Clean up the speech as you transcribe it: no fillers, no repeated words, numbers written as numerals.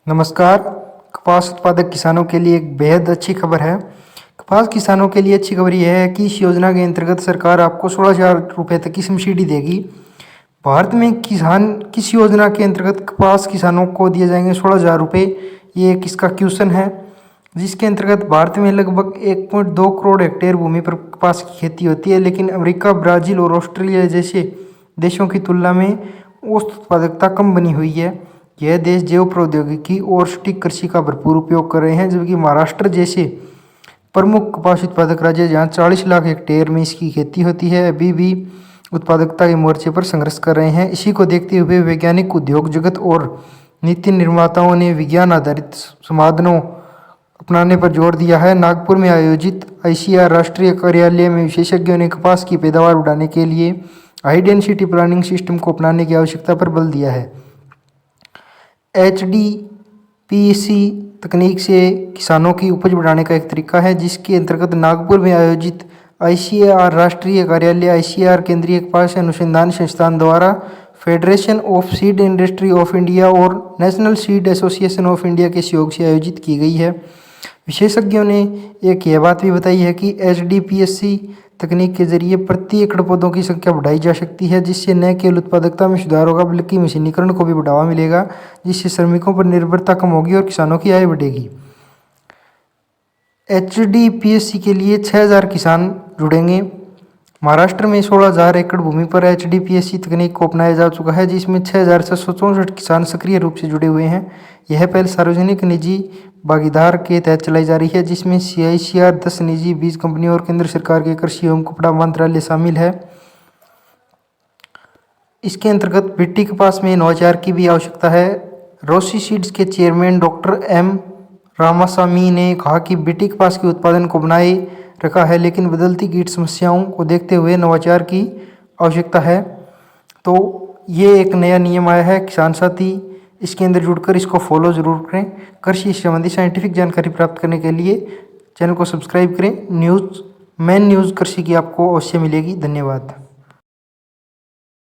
नमस्कार। कपास उत्पादक किसानों के लिए एक बेहद अच्छी खबर है। कपास किसानों के लिए अच्छी खबर यह है कि इस योजना के अंतर्गत सरकार आपको 16,000 रुपये तक की सब्सिडी देगी। भारत में किसान किस योजना के अंतर्गत कपास किसानों को दिए जाएंगे 16,000 रुपये, ये एक इसका क्वेश्चन है, जिसके अंतर्गत भारत में लगभग 1.2 करोड़ हेक्टेयर भूमि पर कपास की खेती होती है। लेकिन अमेरिका, ब्राज़ील और ऑस्ट्रेलिया जैसे देशों की तुलना में औसत उत्पादकता कम बनी हुई है। यह देश जैव प्रौद्योगिकी और सटीक कृषि का भरपूर उपयोग कर रहे हैं, जबकि महाराष्ट्र जैसे प्रमुख कपास उत्पादक राज्य, जहाँ 40 लाख हेक्टेयर में इसकी खेती होती है, अभी भी उत्पादकता के मोर्चे पर संघर्ष कर रहे हैं। इसी को देखते हुए वैज्ञानिक, उद्योग जगत और नीति निर्माताओं ने विज्ञान आधारित समाधानों अपनाने पर जोर दिया है। नागपुर में आयोजित ICAR राष्ट्रीय कार्यालय में विशेषज्ञों ने कपास की पैदावार बढ़ाने के लिए हाई डेंसिटी प्लानिंग सिस्टम को अपनाने की आवश्यकता पर बल दिया है। HDPEC तकनीक से किसानों की उपज बढ़ाने का एक तरीका है, जिसके अंतर्गत नागपुर में आयोजित ICAR राष्ट्रीय कार्यालय, ICAR केंद्रीय कपास अनुसंधान संस्थान द्वारा federation of seed industry of India और national seed association of India के सहयोग से आयोजित की गई है। विशेषज्ञों ने यह बात भी बताई है कि HDPEC तकनीक के जरिए प्रति एकड़ पौधों की संख्या बढ़ाई जा सकती है, जिससे न केवल उत्पादकता में सुधार होगा बल्कि मशीनीकरण को भी बढ़ावा मिलेगा, जिससे श्रमिकों पर निर्भरता कम होगी और किसानों की आय बढ़ेगी। HDPEC के लिए 6,000 किसान जुड़ेंगे। महाराष्ट्र में 16,000 एकड़ भूमि पर HDPEC तकनीक को अपनाया जा चुका है, जिसमें 6,664 किसान सक्रिय रूप से जुड़े हुए हैं। यह पहल सार्वजनिक निजी भागीदार के तहत चलाई जा रही है, जिसमें CICR, 10 निजी बीज कंपनियों और केंद्र सरकार के कृषि एवं कपड़ा मंत्रालय शामिल है। इसके अंतर्गत BT कपास में नवाचार की भी आवश्यकता है। रोसी सीड्स के चेयरमैन डॉक्टर M रामास्वामी ने कहा कि BT कपास के उत्पादन को बनाए रखा है, लेकिन बदलती कीट समस्याओं को देखते हुए नवाचार की आवश्यकता है। तो ये एक नया नियम आया है किसान साथी, इसके अंदर जुड़कर इसको फॉलो ज़रूर करें। कृषि संबंधी साइंटिफिक जानकारी प्राप्त करने के लिए चैनल को सब्सक्राइब करें। मेन न्यूज़ कृषि की आपको अवश्य मिलेगी। धन्यवाद।